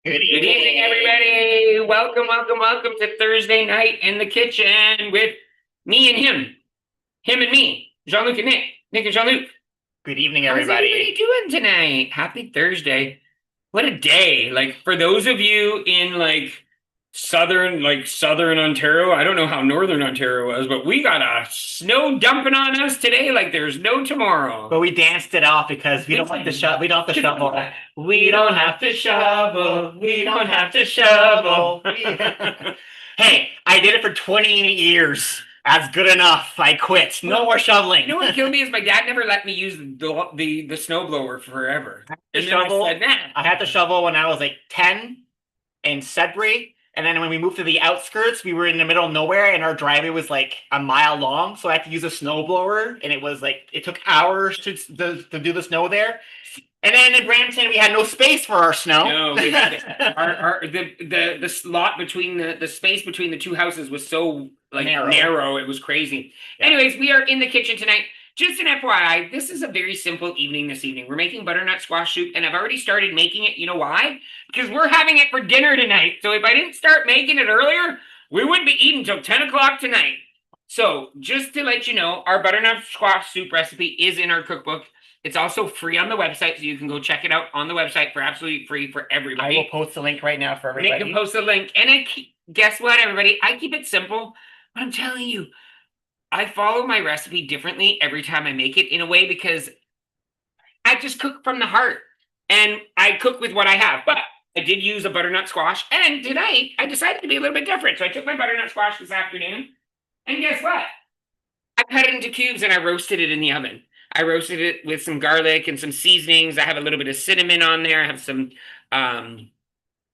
Good evening, everybody. Welcome to Thursday night in the kitchen with me and him and me, Jean-Luc and Nick, Nick and Jean-Luc. Good evening, How's everybody. everybody doing tonight? Happy Thursday. What a day. Like for those of you in southern Ontario, I don't know how northern Ontario was, but we got a snow dumping on us today like there's no tomorrow. But we danced it off because we don't like to shovel. We don't have to shovel. We don't have to shovel. We don't have to shovel. Hey, I did it for 20 years. That's good enough. I quit. No more shoveling. You know what killed me is my dad never let me use the snowblower forever. And then shovel. I said, nah. I had to shovel when I was like 10 in Sudbury. And then when we moved to the outskirts, we were in the middle of nowhere and our driveway was like a mile long. So I had to use a snowblower. And it was like, it took hours to do the snow there. And then in Brampton, we had no space for our snow. No, we had the slot between the space between the two houses was so like narrow. It was crazy. Yeah. Anyways, we are in the kitchen tonight. Just an FYI, this is a very simple evening this evening. We're making butternut squash soup, and I've already started making it. You know why? Because we're having it for dinner tonight. So if I didn't start making it earlier, we wouldn't be eating till 10 o'clock tonight. So just to let you know, our butternut squash soup recipe is in our cookbook. It's also free on the website, so you can go check it out on the website for absolutely free for everybody. I will post the link right now for everybody. Nick can post the link. And guess what, everybody? I keep it simple, but I'm telling you, I follow my recipe differently every time I make it in a way because I just cook from the heart and I cook with what I have. But I did use a butternut squash, and tonight I decided to be a little bit different. So I took my butternut squash this afternoon, and guess what? I cut it into cubes and I roasted it in the oven. I roasted it with some garlic and some seasonings. I have a little bit of cinnamon on there. I have some,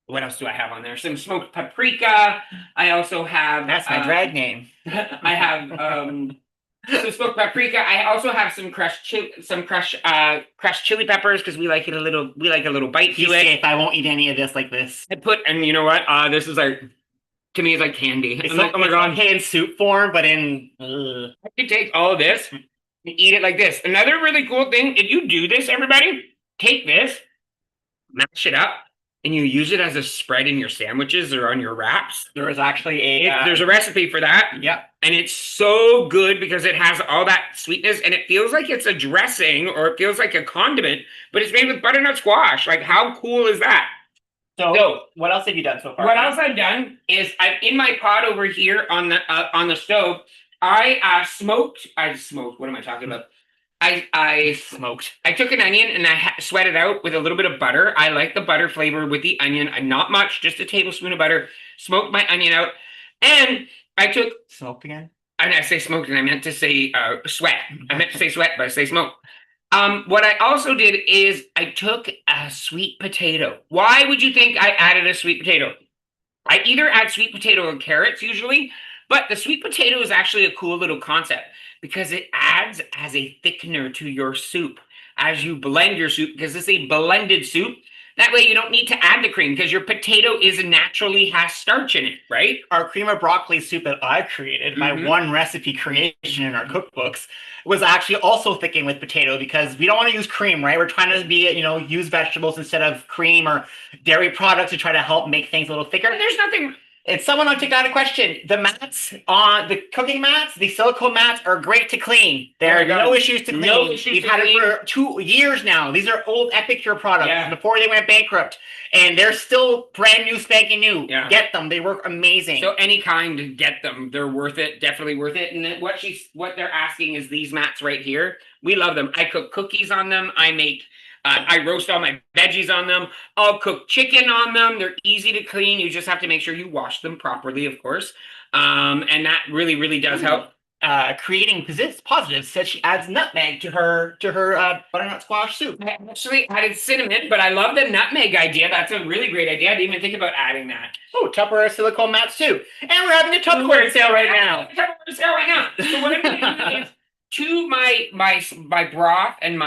what else do I have on there? Some smoked paprika. I also have... That's my drag name. I have some smoked paprika. I also have some crushed chili peppers because we like a little bite to it. Safe. I won't eat any of this like this. And you know what? This is like, to me, it's like candy. It's like, oh my God, in soup form, but in... I could take all of this and eat it like this. Another really cool thing, if you do this, everybody, take this, mash it up, and you use it as a spread in your sandwiches or on your wraps. There is actually there's a recipe for that. Yep. And it's so good because it has all that sweetness and it feels like it's a dressing or it feels like a condiment, but it's made with butternut squash. Like, how cool is that? So what else have you done so far? What else I've done is in my pot over here on the stove, I smoked. What am I talking about? I smoked. I took an onion and I sweat it out with a little bit of butter. I like the butter flavor with the onion. Not much, just a tablespoon of butter. Smoked my onion out, and I took smoked again. And I say smoked, and I meant to say sweat. I meant to say sweat, but I say smoke. What I also did is I took a sweet potato. Why would you think I added a sweet potato? I either add sweet potato or carrots usually. But the sweet potato is actually a cool little concept because it adds as a thickener to your soup as you blend your soup, because it's a blended soup. That way you don't need to add the cream because your potato naturally has starch in it, right? Our cream of broccoli soup that I created, my one recipe creation in our cookbooks, was actually also thickened with potato because we don't want to use cream, right? We're trying to use vegetables instead of cream or dairy products to try to help make things a little thicker. And there's nothing... And someone on TikTok got a question. The mats on the cooking mats, the silicone mats are great to clean. There are no issues to clean. No issues. We've had it for 2 years now. These are old Epicure products before they went bankrupt. And they're still brand new, spanking new. Yeah. Get them. They work amazing. So any kind, get them. They're worth it. Definitely worth it. And what they're asking is these mats right here. We love them. I cook cookies on them. I roast all my veggies on them. I'll cook chicken on them. They're easy to clean. You just have to make sure you wash them properly, of course. And that really, really does help. Creating positives said she adds nutmeg to her butternut squash soup. I actually added cinnamon, but I love the nutmeg idea. That's a really great idea. I didn't even think about adding that. Oh, Tupperware silicone mats too. And we're having a Tupperware sale right now. So what I'm going to do is to my broth and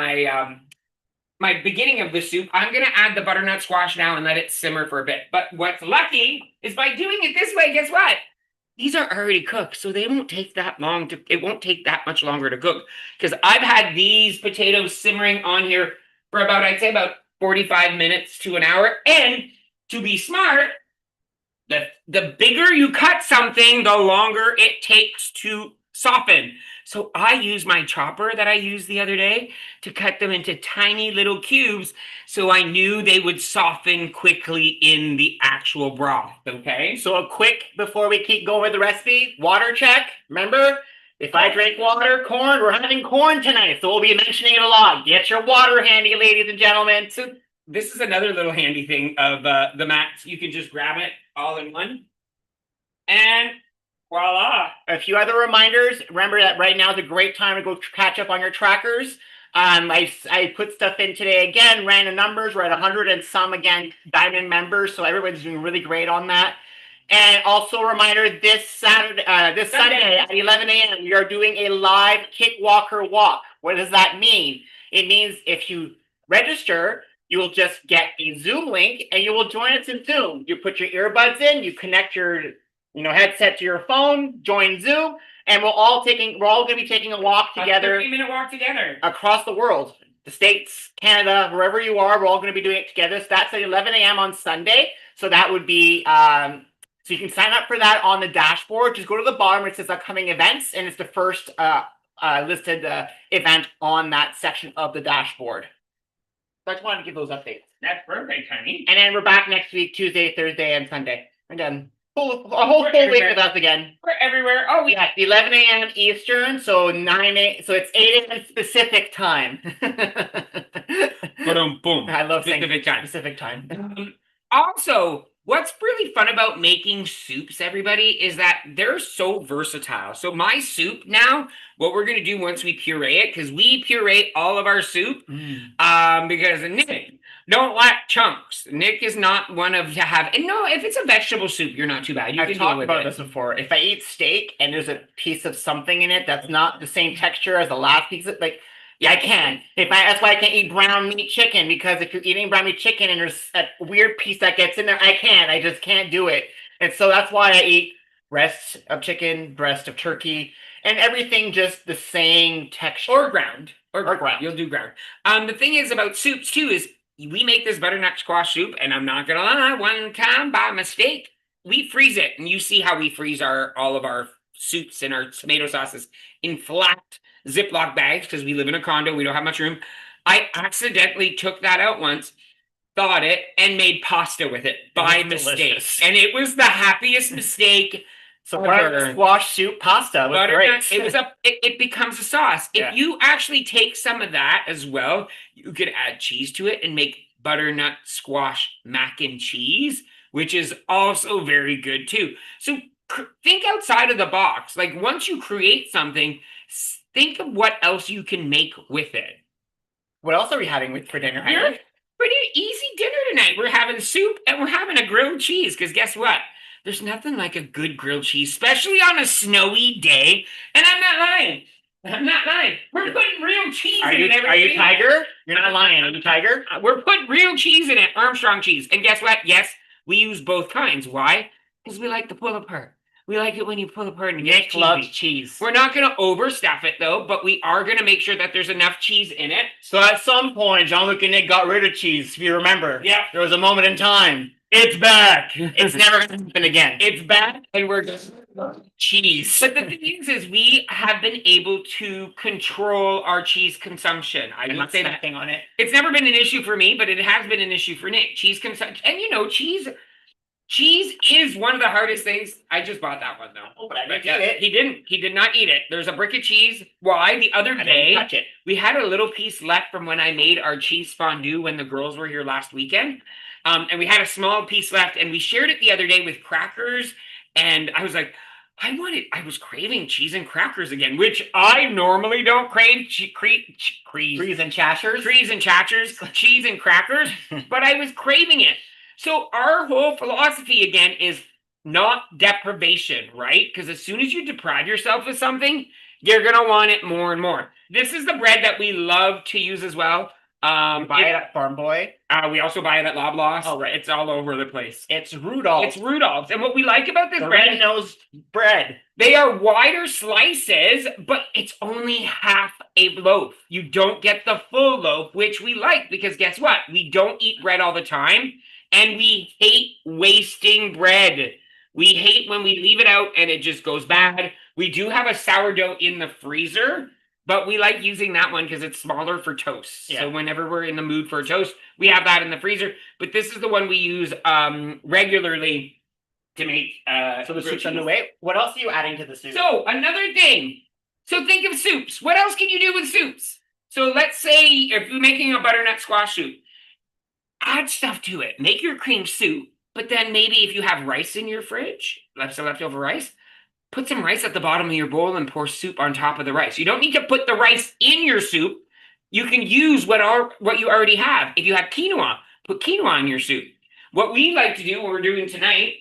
my beginning of the soup, I'm going to add the butternut squash now and let it simmer for a bit. But what's lucky is by doing it this way, guess what? These are already cooked, so they won't take that long it won't take that much longer to cook. Because I've had these potatoes simmering on here for I'd say about 45 minutes to an hour. And to be smart, the bigger you cut something, the longer it takes to soften. So I use my chopper that I used the other day to cut them into tiny little cubes so I knew they would soften quickly in the actual broth, okay? So a quick, before we keep going with the recipe, water check. Remember, if I drink water, corn, we're having corn tonight, so we'll be mentioning it a lot. Get your water handy, ladies and gentlemen. So this is another little handy thing of the mats. You can just grab it all in one. And voila. A few other reminders. Remember that right now is a great time to go catch up on your trackers. I put stuff in today again, random numbers. We're at 100 and some again diamond members, so everybody's doing really great on that. And also a reminder, this Sunday at 11 a.m. we are doing a live Kick Walker walk. What does that mean? It means if you register, you will just get a Zoom link and you will join us in Zoom. You put your earbuds in, you connect your headset to your phone, join Zoom, and we're all going to be taking a walk together. A 30-minute walk together. Across the world. The States, Canada, wherever you are, we're all going to be doing it together. So that's at 11 a.m. on Sunday. So that would be, so you can sign up for that on the dashboard. Just go to the bottom where it says upcoming events, and it's the first listed event on that section of the dashboard. So I just wanted to give those updates. That's perfect, honey. And then we're back next week, Tuesday, Thursday, and Sunday. Again, a whole full week with us again. We're everywhere. Oh, yeah, 11 a.m. Eastern, so 9 a.m. So it's 8 a.m. Pacific time. Boom. I love saying Pacific time. Also, what's really fun about making soups, everybody, is that they're so versatile. So my soup now, what we're going to do once we puree it, because we puree all of our soup, because Nick don't like chunks. Nick is not one of to have, and no, if it's a vegetable soup, you're not too bad. You I've can talked deal with about it. this before. If I eat steak and there's a piece of something in it that's not the same texture as the last piece, I can. That's why I can't eat brown meat chicken, because if you're eating brown meat chicken and there's a weird piece that gets in there, I just can't do it. And so that's why I eat breasts of chicken, breast of turkey, and everything just the same texture. Or ground. You'll do ground. The thing is about soups too is we make this butternut squash soup, and I'm not gonna lie, one time by mistake, we freeze it, and you see how we freeze all of our soups and our tomato sauces in flat Ziploc bags because we live in a condo, we don't have much room. I accidentally took that out once, thawed it, and made pasta with it by mistake. Delicious. And it was the happiest mistake. So butternut squash soup pasta was great. It becomes a sauce. If you actually take some of that as well, you could add cheese to it and make butternut squash mac and cheese, which is also very good too. So think outside of the box. Like once you create something, think of what else you can make with it. What else are we having for dinner? Pretty easy dinner tonight. We're having soup and we're having a grilled cheese because guess what? There's nothing like a good grilled cheese, especially on a snowy day. And I'm not lying. We're putting real cheese in it. Are you Tiger? You're not lying. Are you Tiger? We're putting real cheese in it, Armstrong cheese. And guess what? Yes, we use both kinds. Why? Because we like to pull apart. We like it when you pull apart and Nick loves cheese. We're not going to overstuff it, though, but we are going to make sure that there's enough cheese in it. So at some point, Jean-Luc and Nick got rid of cheese, if you remember. Yeah. There was a moment in time. It's back. It's never going to happen again. It's back, and we're just cheese. But the thing is we have been able to control our cheese consumption. I would say that thing on it. It's never been an issue for me, but it has been an issue for Nick. Cheese consumption, and cheese is one of the hardest things. I just bought that one though. Oh, but I didn't eat it. He didn't. He did not eat it. There's a brick of cheese. Why? The other day, touch it. We had a little piece left from when I made our cheese fondue when the girls were here last weekend. And we had a small piece left, and we shared it the other day with crackers. And I was like, I was craving cheese and crackers again, which I normally don't crave. Trees and chashers, cheese and crackers, but I was craving it. So our whole philosophy again is not deprivation, right? Because as soon as you deprive yourself of something, you're going to want it more and more. This is the bread that we love to use as well. Buy it at Farm Boy. We also buy it at Loblaws. Oh, right. It's all over the place. It's Rudolph's. And what we like about this bread, red-nosed bread. They are wider slices, but it's only half a loaf. You don't get the full loaf, which we like because guess what? We don't eat bread all the time. And we hate wasting bread. We hate when we leave it out and it just goes bad. We do have a sourdough in the freezer, but we like using that one because it's smaller for toast. Yeah. So whenever we're in the mood for a toast, we have that in the freezer. But this is the one we use regularly to make. So the soup's on the way. What else are you adding to the soup? So another thing. So think of soups. What else can you do with soups? So let's say if you're making a butternut squash soup, add stuff to it. Make your cream soup. But then maybe if you have rice in your fridge, leftover rice, put some rice at the bottom of your bowl and pour soup on top of the rice. You don't need to put the rice in your soup. You can use what you already have. If you have quinoa, put quinoa in your soup. What we like to do, what we're doing tonight.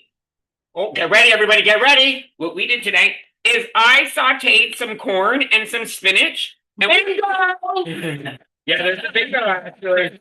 Oh, get ready, everybody, get ready. What we did tonight is I sauteed some corn and some spinach. And yeah, there's a bingo actually.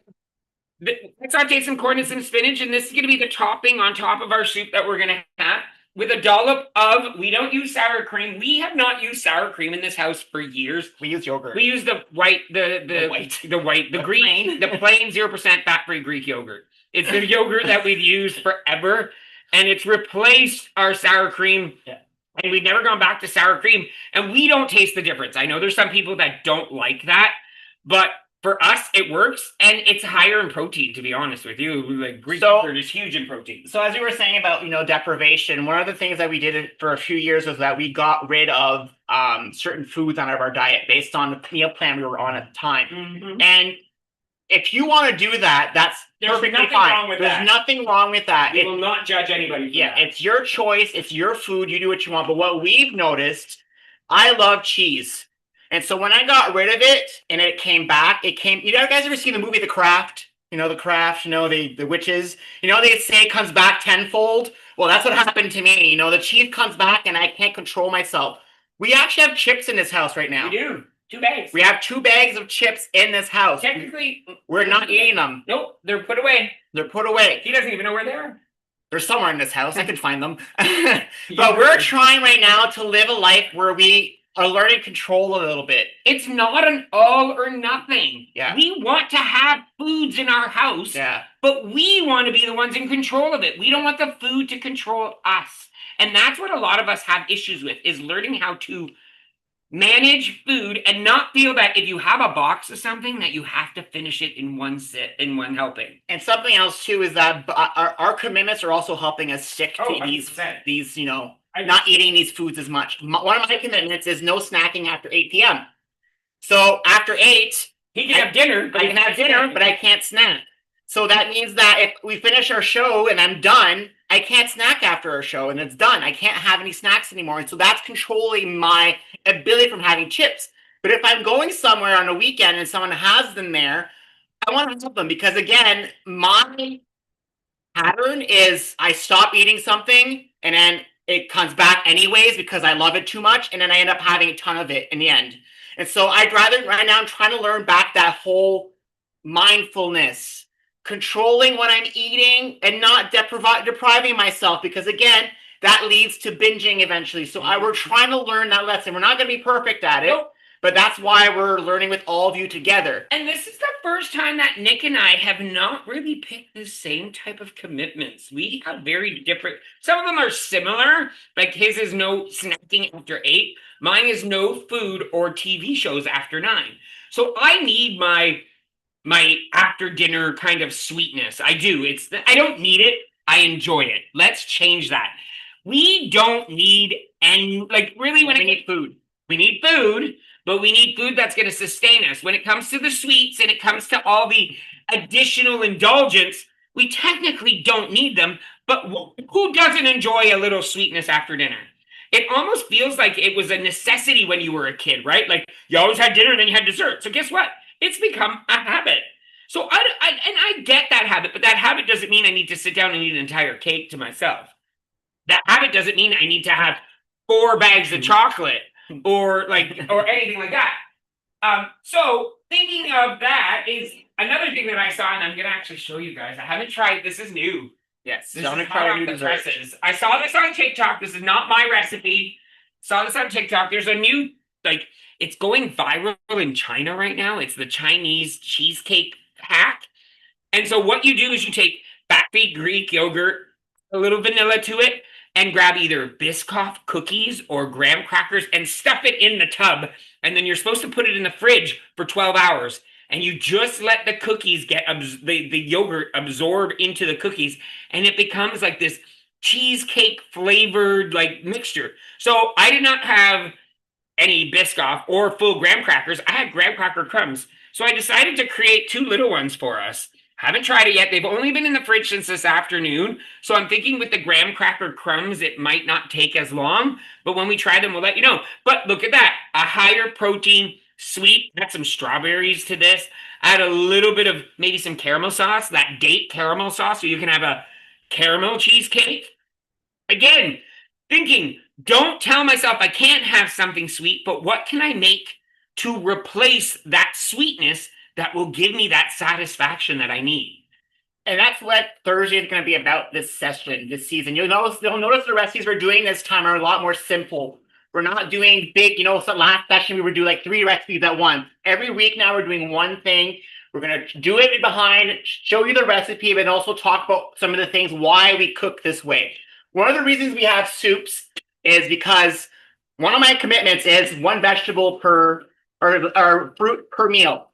I sauteed some corn and some spinach, and this is going to be the topping on top of our soup that we're going to have with a dollop of, we don't use sour cream. We have not used sour cream in this house for years. We use yogurt. We use the white, the green, the plain 0% fat-free Greek yogurt. It's the yogurt that we've used forever, and it's replaced our sour cream. Yeah. And we've never gone back to sour cream, and we don't taste the difference. I know there's some people that don't like that, but for us, it works, and it's higher in protein, to be honest with you. Like Greek yogurt is huge in protein. So as you were saying about, deprivation, one of the things that we did for a few years was that we got rid of certain foods out of our diet based on the meal plan we were on at the time. Mm-hmm. And if you want to do that, that's perfectly fine. There's nothing wrong with that. We will not judge anybody. Yeah, it's your choice. It's your food. You do what you want. But what we've noticed, I love cheese. And so when I got rid of it and it came back, you guys ever seen the movie The Craft? The Craft, the witches, they say it comes back tenfold. Well, that's what happened to me. The cheese comes back and I can't control myself. We actually have chips in this house right now. We do. 2 bags. We have 2 bags of chips in this house. Technically, we're not eating them. Nope, they're put away. They're put away. He doesn't even know where they are. They're somewhere in this house. I can find them. But we're trying right now to live a life where we are learning control a little bit. It's not an all or nothing. Yeah. We want to have foods in our house, but we want to be the ones in control of it. We don't want the food to control us. And that's what a lot of us have issues with, is learning how to manage food and not feel that if you have a box of something that you have to finish it in one helping. And something else too is that our commitments are also helping us stick to these not eating these foods as much. One of my commitments is no snacking after 8 p.m. So after 8, he can have dinner, but I can have dinner, but I can't snack. So that means that if we finish our show and I'm done, I can't snack after our show and it's done. I can't have any snacks anymore. And so that's controlling my ability from having chips. But if I'm going somewhere on a weekend and someone has them there, I want to have them because, again, my pattern is I stop eating something and then it comes back anyways because I love it too much, and then I end up having a ton of it in the end. And so right now I'm trying to learn back that whole mindfulness, controlling what I'm eating and not depriving myself, because again, that leads to binging eventually. So we're trying to learn that lesson. We're not going to be perfect at it. Nope. But that's why we're learning with all of you together. And this is the first time that Nick and I have not really picked the same type of commitments. We have very different. Some of them are similar. Like his is no snacking after 8. Mine is no food or TV shows after 9. So I need my after dinner kind of sweetness. I do. I don't need it. I enjoy it. Let's change that. We don't need really when we need food. We need food. But we need food that's going to sustain us. When it comes to the sweets and it comes to all the additional indulgence, we technically don't need them. But who doesn't enjoy a little sweetness after dinner? It almost feels like it was a necessity when you were a kid, right? Like you always had dinner and then you had dessert. So guess what? It's become a habit. So I get that habit, but that habit doesn't mean I need to sit down and eat an entire cake to myself. That habit doesn't mean I need to have 4 bags of chocolate. Or anything like that. So thinking of that is another thing that I saw, and I'm gonna actually show you guys. I haven't tried. This is new. Yes, this is hot off the presses. I saw this on TikTok. This is not my recipe. Saw this on TikTok. There's a new it's going viral in China right now. It's the Chinese cheesecake hack. And so what you do is you take fat-free Greek yogurt, a little vanilla to it, and grab either Biscoff cookies or graham crackers and stuff it in the tub. And then you're supposed to put it in the fridge for 12 hours. And you just let the cookies get the yogurt absorb into the cookies, and it becomes like this cheesecake flavored like mixture. So I did not have any Biscoff or full graham crackers. I had graham cracker crumbs. So I decided to create 2 little ones for us. Haven't tried it yet. They've only been in the fridge since this afternoon. So I'm thinking with the graham cracker crumbs, it might not take as long. But when we try them, we'll let you know. But look at that. A higher protein, sweet. Add some strawberries to this. Add a little bit of maybe some caramel sauce, that date caramel sauce, so you can have a caramel cheesecake. Again, thinking, don't tell myself I can't have something sweet, but what can I make to replace that sweetness that will give me that satisfaction that I need? And that's what Thursday is going to be about this session, this season. You'll notice the recipes we're doing this time are a lot more simple. We're not doing big, so last session we would do like 3 recipes at once. Every week now we're doing one thing. We're going to do it behind, show you the recipe, but also talk about some of the things why we cook this way. One of the reasons we have soups is because one of my commitments is 1 vegetable per or fruit per meal.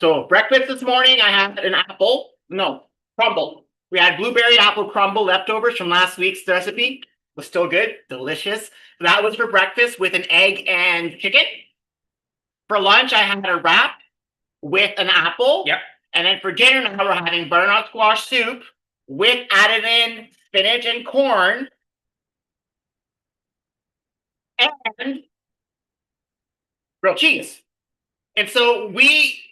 So breakfast this morning, I had an crumble. We had blueberry apple crumble leftovers from last week's recipe. Was still good, delicious. That was for breakfast with an egg and chicken. For lunch, I had a wrap with an apple. Yep. And then for dinner now, we're having butternut squash soup with added in spinach and corn. And grilled cheese. And so we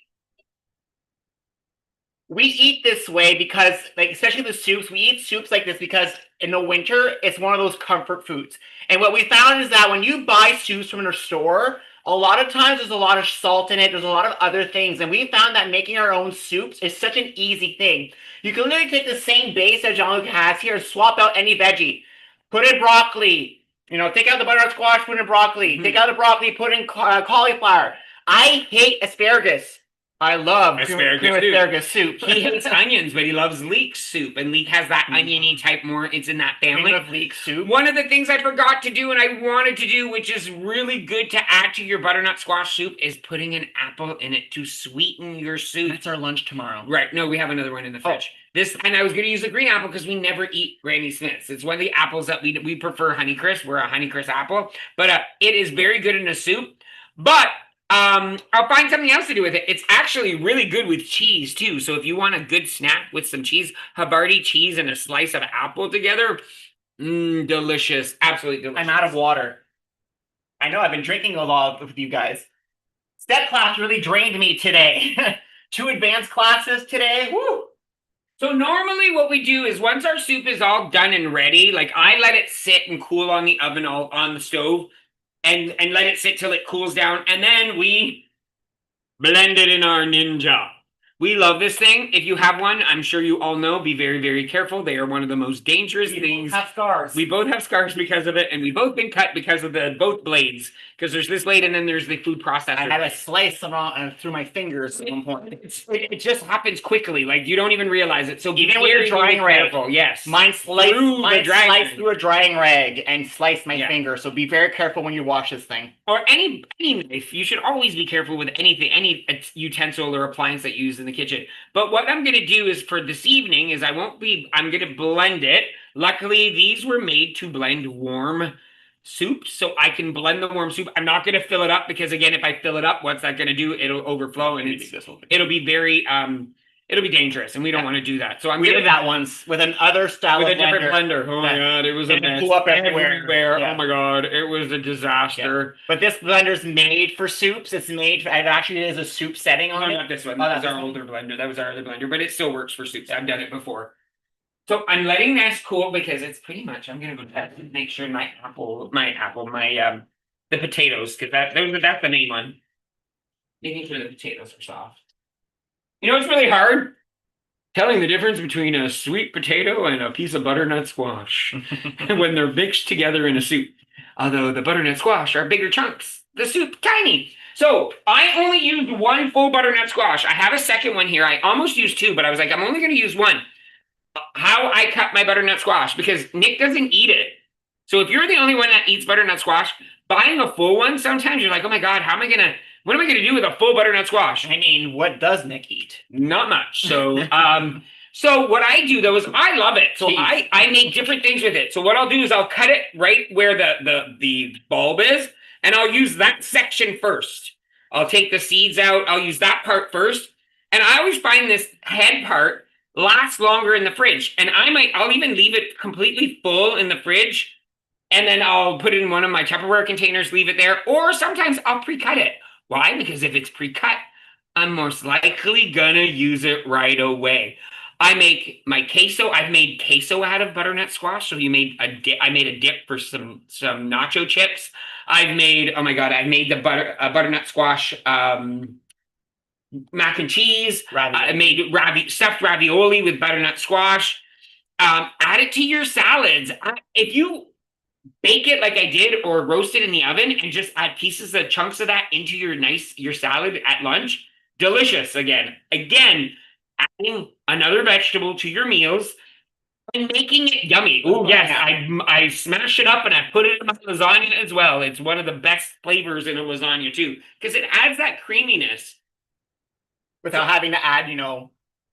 eat this way because, like, especially the soups, we eat soups like this because in the winter, it's one of those comfort foods. And what we found is that when you buy soups from a store, a lot of times there's a lot of salt in it. There's a lot of other things. And we found that making our own soups is such an easy thing. You can literally take the same base that Jean-Luc has here and swap out any veggie. Put in broccoli. Take out the butternut squash, put in broccoli. Mm-hmm. Take out the broccoli, put in cauliflower. I hate asparagus. I love asparagus soup. He hates onions, but he loves leek soup. And leek has that oniony type more. It's in that family. Of leek soup. One of the things I forgot to do and I wanted to do, which is really good to add to your butternut squash soup, is putting an apple in it to sweeten your soup. That's our lunch tomorrow. Right. No, we have another one in the fridge. And I was going to use a green apple because we never eat Granny Smith's. It's one of the apples that we prefer Honeycrisp. We're a Honeycrisp apple. But it is very good in a soup. But I'll find something else to do with it. It's actually really good with cheese too. So if you want a good snack with some cheese, Havarti cheese and a slice of apple together, delicious. Absolutely delicious. I'm out of water. I know I've been drinking a lot with you guys. Step class really drained me today. 2 advanced classes today. Woo! So normally what we do is once our soup is all done and ready, like I let it sit and cool on the oven on the stove. And let it sit till it cools down. And then we blend it in our Ninja. We love this thing. If you have one, I'm sure you all know, be very, very careful. They are one of the most dangerous things. We both have scars. We both have scars because of it. And we've both been cut because of both blades. Because there's this blade and then there's the food processor. I had a slice through my fingers at one point. It just happens quickly. Like you don't even realize it. So even with a drying rag. Yes. Mine sliced through a drying rag and sliced my finger. So be very careful when you wash this thing. Or any knife. You should always be careful with anything, any utensil or appliance that you use in the kitchen. But what I'm going to do is for this evening is I'm going to blend it. Luckily, these were made to blend warm soup, so I can blend the warm soup. I'm not going to fill it up because, again, if I fill it up, what's that going to do? It'll overflow and it'll be very it'll be dangerous, and we don't want to do that. So we did that once with another style with a different blender. Oh my god, it was a mess. Blew up everywhere. Yeah. Oh my god, it was a disaster. Yeah. But this blender's made for soups. It actually is a soup setting on it. Not this one. That was our older blender. That was our other blender, but it still works for soups. I've done it before. So I'm letting this cool because it's pretty much. I'm gonna go test and make sure the potatoes, because that's the main one. Making sure the potatoes are soft. It's really hard telling the difference between a sweet potato and a piece of butternut squash when they're mixed together in a soup. Although the butternut squash are bigger chunks, the soup tiny. So I only used 1 full butternut squash. I have a second one here. I almost used 2, but I was like, I'm only going to use 1. how I cut my butternut squash because Nick doesn't eat it. So if you're the only one that eats butternut squash, buying a full one, sometimes you're like, oh my God, what am I gonna do with a full butternut squash? I mean, what does Nick eat? Not much. So so what I do though is I love it. So I make different things with it. So what I'll do is I'll cut it right where the bulb is, and I'll use that section first. I'll take the seeds out, I'll use that part first. And I always find this head part lasts longer in the fridge. And I'll even leave it completely full in the fridge. And then I'll put it in one of my Tupperware containers, leave it there. Or sometimes I'll pre-cut it. Why? Because if it's pre-cut, I'm most likely gonna use it right away. I make my queso. I've made queso out of butternut squash. So I made a dip for some nacho chips. I made the butternut squash mac and cheese. I made stuffed ravioli with butternut squash. Add it to your salads. If you bake it like I did or roast it in the oven and just add chunks of that into your salad at lunch, delicious again. Adding another vegetable to your meals and making it yummy. Oh yes, I smash it up and I put it in my lasagna as well. It's one of the best flavors in a lasagna too because it adds that creaminess without having to add,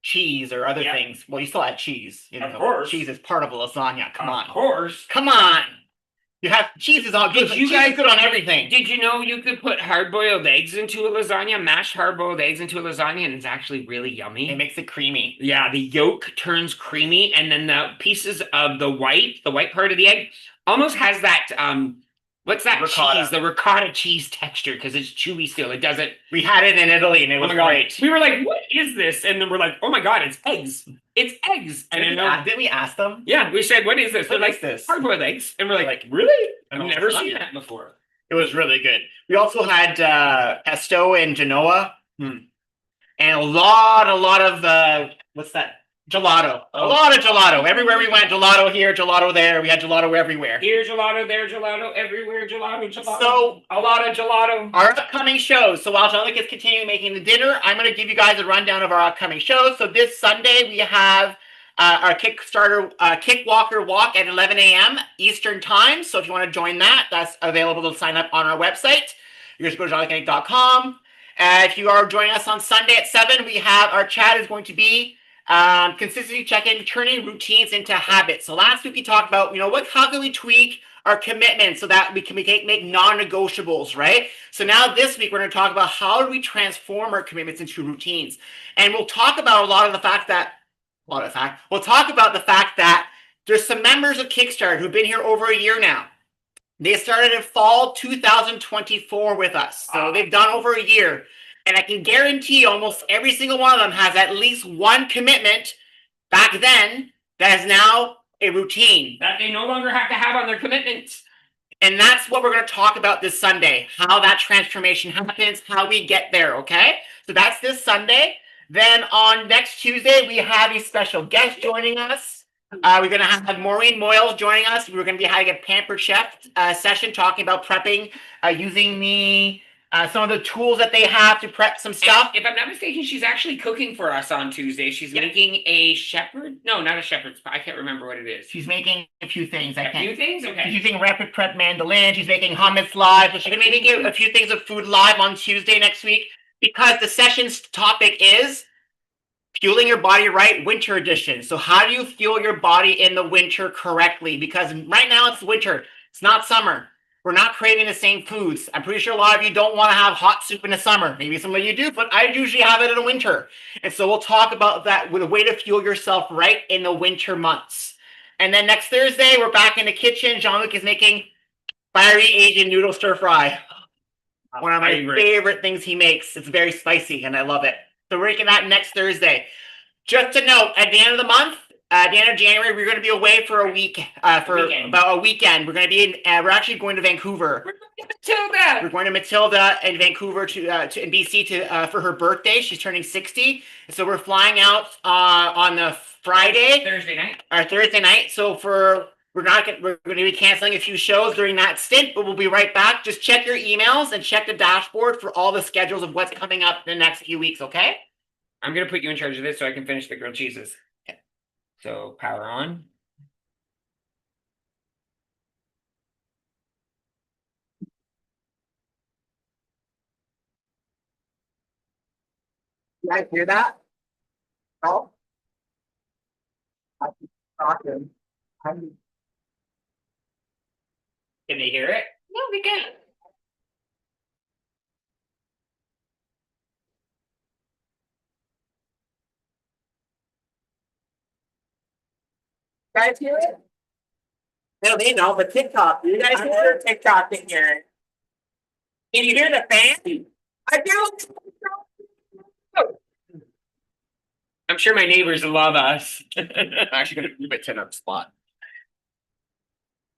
cheese or other things. Well, you still add cheese. Of course, cheese is part of a lasagna. Come on, of course, come on. You have cheese is all good. You guys good on everything. Did you know you could put hard-boiled eggs into a lasagna, mashed hard-boiled eggs into a lasagna, and it's actually really yummy? It makes it creamy. Yeah, the yolk turns creamy, and then the pieces of the white part of the egg, almost has that what's that ricotta cheese? The ricotta cheese texture because it's chewy still. It doesn't. We had it in Italy, and it was great. We were like, "What is this?" And then we're like, "Oh my God, it's eggs! It's eggs!" And did we ask them? Yeah, we said, "What is this?" They're like, "This hard-boiled eggs," and we're like, "Really? I've never seen that before." It was really good. We also had pesto and Genoa, and a lot of what's that? Gelato. A lot of gelato. Everywhere we went, gelato here, gelato there. We had gelato everywhere. Here, gelato, there, gelato, everywhere, gelato. So, a lot of gelato. Our upcoming shows. So while Jean-Luc is continuing making the dinner, I'm going to give you guys a rundown of our upcoming shows. So this Sunday, we have our Kickstarter Kickwalker Walk at 11 a.m. Eastern Time. So if you want to join that, that's available to sign up on our website. You just go to jeanlucandnick.com. If you are joining us on Sunday at 7, we have our chat is going to be consistency check-in, turning routines into habits. So last week we talked about, how can we tweak our commitments so that we can make non-negotiables, right? So now this week we're going to talk about how do we transform our commitments into routines. And we'll talk about we'll talk about the fact that there's some members of Kickstarter who've been here over a year now. They started in fall 2024 with us. So they've done over a year. And I can guarantee almost every single one of them has at least one commitment back then that is now a routine. That they no longer have to have on their commitments. And that's what we're going to talk about this Sunday, how that transformation happens, how we get there, okay? So that's this Sunday. Then on next Tuesday, we have a special guest joining us. We're going to have Maureen Moyle joining us. We're going to be having a Pampered Chef session talking about prepping, using some of the tools that they have to prep some stuff. If I'm not mistaken, she's actually cooking for us on Tuesday. She's making a shepherd. No, not a shepherd's pie. I can't remember what it is. She's making a few things. A few things? Okay. She's using rapid prep mandolin. She's making hummus live. So she's going to be making a few things of food live on Tuesday next week because the session's topic is fueling your body right, winter edition. So how do you fuel your body in the winter correctly? Because right now it's winter. It's not summer. We're not craving the same foods. I'm pretty sure a lot of you don't want to have hot soup in the summer. Maybe some of you do, but I usually have it in the winter. And so we'll talk about that with a way to fuel yourself right in the winter months. And then next Thursday, we're back in the kitchen. Jean-Luc is making fiery Asian noodle stir fry. One of my favorite things he makes. It's very spicy and I love it. So we're making that next Thursday. Just to note, at the end of the month, at the end of January, we're going to be away for a week, about a weekend. We're going to be we're actually going to Vancouver. We're going to Matilda in Vancouver to in BC for her birthday. She's turning 60. So we're flying out on the Thursday night. So we're going to be canceling a few shows during that stint, but we'll be right back. Just check your emails and check the dashboard for all the schedules of what's coming up in the next few weeks, okay? I'm going to put you in charge of this so I can finish the grilled cheeses. So power on. You guys hear that? Oh, I'm talking. Can they hear it? No, they can't. You guys hear it? No, they know, but TikTok. You guys hear it? TikTok can hear it. Can you hear the fan? I do. I'm sure my neighbors love us. I'm actually gonna move it to another spot.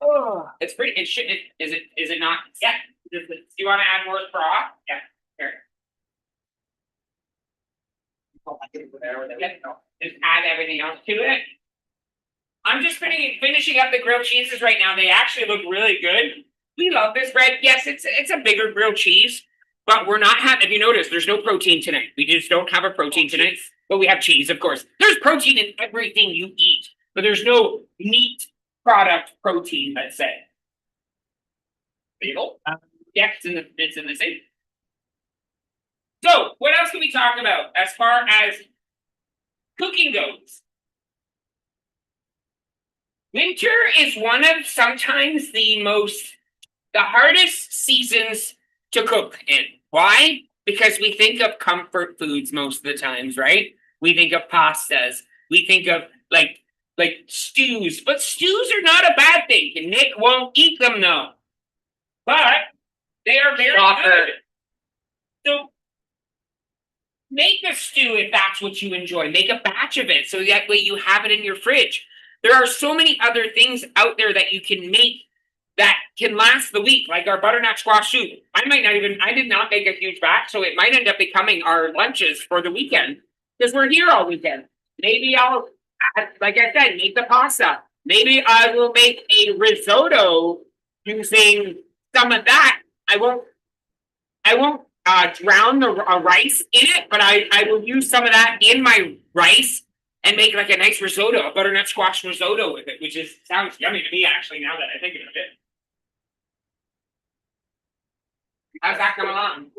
Oh, it's pretty. It should. Is it? Is it not? Yeah. Do you want to add more broth? Yeah. Here. Just add everything else to it. I'm just finishing up the grilled cheeses right now. They actually look really good. We love this bread. Yes, it's a bigger grilled cheese, but we're not having. If you notice, there's no protein tonight. We just don't have a protein tonight. But we have cheese, of course. There's protein in everything you eat, but there's no meat product protein. Let's say. Bagel. Yeah, it's in the same. So, what else can we talk about as far as cooking goes? Winter is one of sometimes the hardest seasons to cook in. Why? Because we think of comfort foods most of the times, right? We think of pastas. We think of like stews, but stews are not a bad thing. And Nick won't eat them though. But they are very good. So make a stew if that's what you enjoy. Make a batch of it so that way you have it in your fridge. There are so many other things out there that you can make that can last the week, like our butternut squash soup. I did not make a huge batch, so it might end up becoming our lunches for the weekend because we're here all weekend. Maybe I'll, like I said, make the pasta. Maybe I will make a risotto using some of that. I won't drown the rice in it, but I will use some of that in my rice and make like a nice risotto, a butternut squash risotto with it, which sounds yummy to me actually now that I think of it. How's that coming along?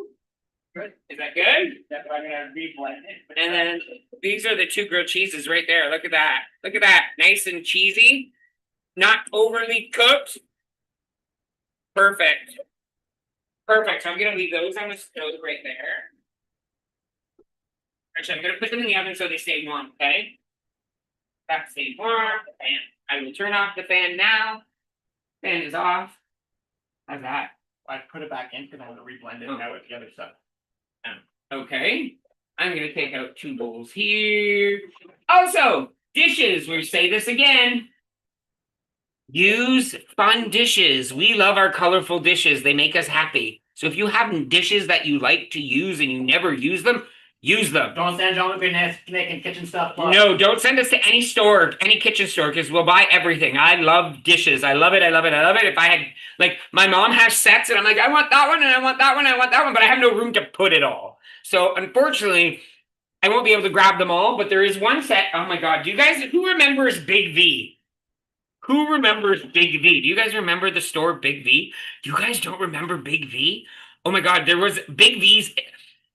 Good. Is that good? That's why I'm gonna reblend it. And then these are the two grilled cheeses right there. Look at that. Look at that. Nice and cheesy. Not overly cooked. Perfect. Perfect. So I'm gonna leave those on the stove right there. Actually, I'm gonna put them in the oven so they stay warm, okay? That stay warm. The fan. I will turn off the fan now. Fan is off. How's that? I put it back in because I want to reblend it now with the other stuff. Okay. I'm gonna take out 2 bowls here. Also, dishes. We say this again. Use fun dishes. We love our colorful dishes. They make us happy. So if you have dishes that you like to use and you never use them, use them. Don't send Jean-Luc and Nick and kitchen stuff. No, don't send us to any store, any kitchen store, because we'll buy everything. I love dishes. I love it. I love it. I love it. If I had, like, my mom has sets and I'm like, I want that one and I want that one. I want that one, but I have no room to put it all. So unfortunately, I won't be able to grab them all, but there is one set. Oh my God. Who remembers Big V? Who remembers Big V? Do you guys remember the store Big V? You guys don't remember Big V? Oh my God, there was Big V's.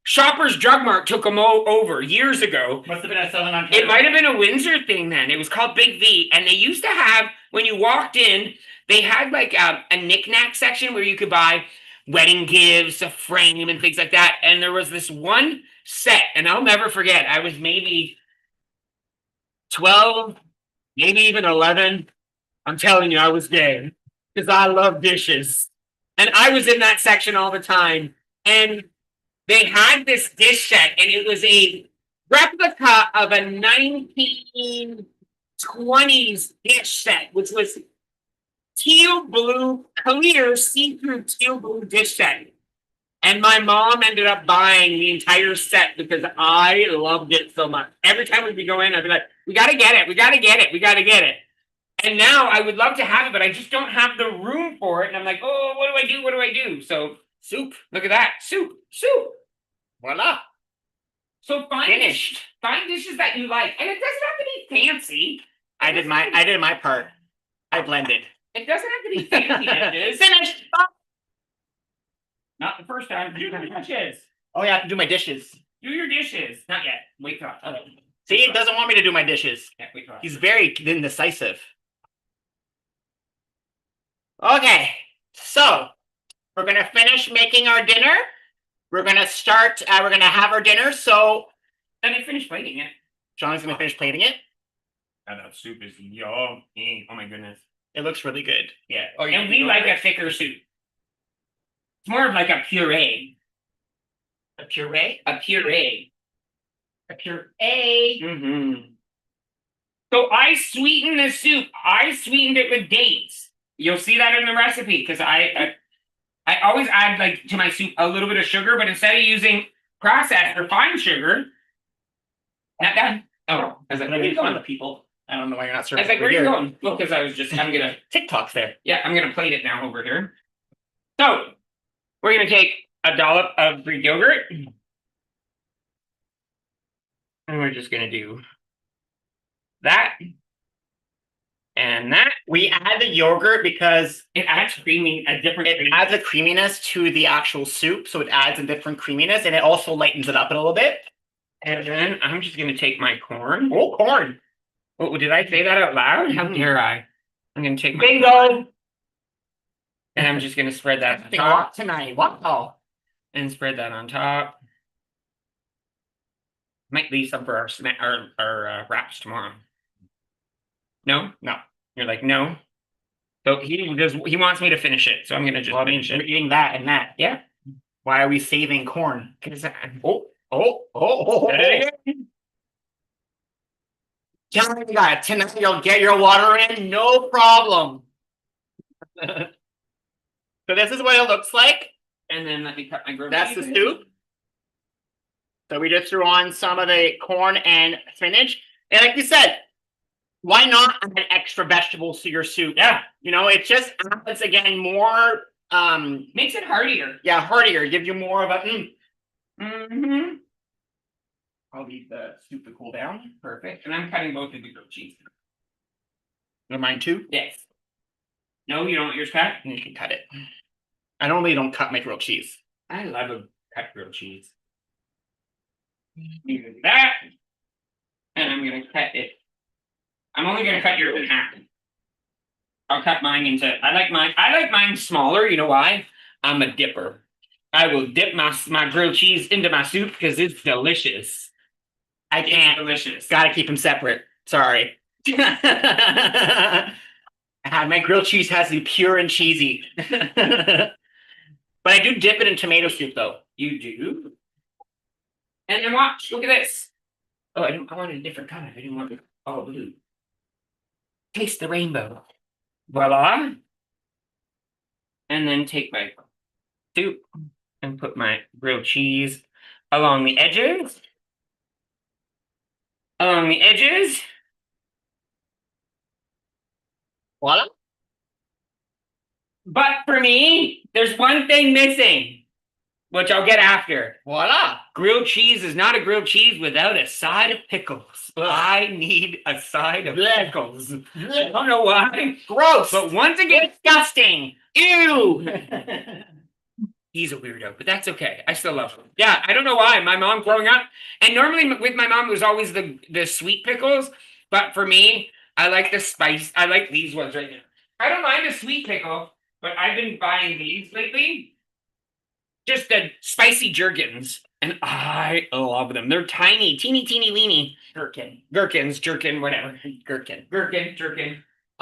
Shoppers Drug Mart took them all over years ago. Must have been a Southern Ontario. It might have been a Windsor thing then. It was called Big V. And they used to have, when you walked in, they had like a knick-knack section where you could buy wedding gifts, a frame, and things like that. And there was this one set, and I'll never forget. I was maybe 12, maybe even 11. I'm telling you, I was gay because I love dishes. And I was in that section all the time. And they had this dish set, and it was a replica of a 1920s dish set, which was teal blue, clear, see-through teal blue dish set. And my mom ended up buying the entire set because I loved it so much. Every time we'd go in, I'd be like, we got to get it. We got to get it. We got to get it. And now I would love to have it, but I just don't have the room for it. And I'm like, oh, what do I do? What do I do? So soup. Look at that. Soup. Voila. So find dishes that you like. And it doesn't have to be fancy. I did my part. I blended. It doesn't have to be fancy dishes. Finished. Not the first time. Do your dishes. Oh yeah, I have to do my dishes. Do your dishes. Not yet. Wait till. See, he doesn't want me to do my dishes. Yeah, wait till. He's very indecisive. Okay, so we're gonna finish making our dinner. We're gonna start. We're gonna have our dinner. So Then I finished plating it. John's gonna finish plating it. And that soup is yummy. Oh my goodness. It looks really good. Yeah. Oh, And we like a thicker soup. It's more of like a puree. A puree. A puree. A puree. Mm-hmm. So I sweeten the soup. I sweetened it with dates. You'll see that in the recipe because I always add like to my soup a little bit of sugar, but instead of using processed or fine sugar, not done. Oh, I was like, where are you going, people? I don't know why you're not I was serving. like, where are you going? Well, because I'm gonna TikTok's there. Yeah, I'm gonna plate it now over here. So we're gonna take a dollop of Greek yogurt. And we're just gonna do that. And that. We add the yogurt because It adds it adds a creaminess to the actual soup, so it adds a different creaminess, and it also lightens it up a little bit. And then I'm just gonna take my corn. Oh, corn! Oh, did I say that out loud? How dare I? I'm gonna take my Bingo! and I'm just gonna spread that on A top lot tonight. Wow! and spread that on top. Might leave some for our wraps tomorrow. No, No, you're like no. So he wants me to finish it, so I'm gonna just finish we're it. eating that and that. Yeah. Why are we saving corn? Because Tell me that tonight you'll get your water in, no problem. So this is what it looks like. and then let me cut my grilled That's the cheese. soup. So we just threw on some of the corn and spinach. And like you said, why not add extra vegetables to your soup? Yeah, You know, it just adds again more makes it heartier. heartier, give you more of a Mm-hmm. I'll leave the soup to cool down. Perfect. And I'm cutting both of the grilled cheese. Mine too? Yes. No, you don't want yours cut? You can cut it. I normally don't cut my grilled cheese. I love a cut grilled cheese. You do that. And I'm gonna cut it. I'm only gonna cut yours in half. I'll cut mine into I like mine smaller, you know why? I'm a dipper. I will dip my grilled cheese into my soup because it's delicious. I can't. It's delicious. Gotta keep them separate. Sorry. My grilled cheese has to be pure and cheesy. But I do dip it in tomato soup though. You do. And then watch, look at this. Oh, I wanted a different color. I didn't want it all blue. Taste the rainbow. Voila. And then take my soup and put my grilled cheese along the edges. Along the edges. Voila. But for me, there's one thing missing, which I'll get after. Voila. Grilled cheese is not a grilled cheese without a side of pickles. I need a side of pickles. I don't know why. Gross. But once again, Disgusting. ew. He's a weirdo, but that's okay. I still love him. Yeah, I don't know why. My mom growing up, and normally with my mom, it was always the sweet pickles. But for me, I like the spice. I like these ones right now. I don't mind a sweet pickle, but I've been buying these lately. Just the spicy jerkins. And I love them. They're tiny, teeny weeny. Gherkins, whatever. Gherkin.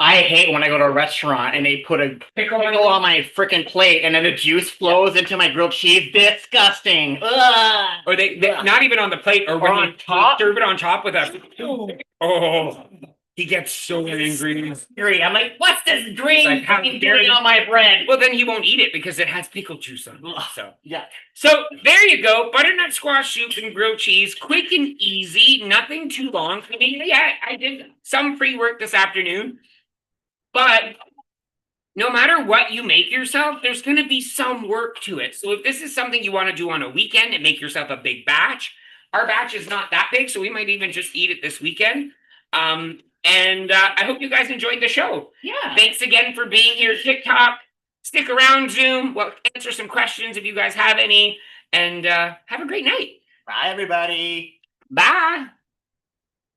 I hate when I go to a restaurant and they put a pickle on my freaking plate and then the juice flows into my grilled cheese. Disgusting. Ugh. Or they not even on the plate, or when on top? serve it on top with a. Oh, he gets so angry. I'm like, what's this green Like, how thing dare doing you? on my bread? Well, then he won't eat it because it has pickle juice on it. So. Yeah. So there you go, butternut squash soup and grilled cheese, quick and easy, nothing too long. I mean, yeah, I did some free work this afternoon, but no matter what you make yourself, there's going to be some work to it. So if this is something you want to do on a weekend and make yourself a big batch, our batch is not that big, so we might even just eat it this weekend. And I hope you guys enjoyed the show. Yeah. Thanks again for being here, TikTok. Stick around, Zoom. We'll answer some questions if you guys have any. And have a great night. Bye, everybody. Bye.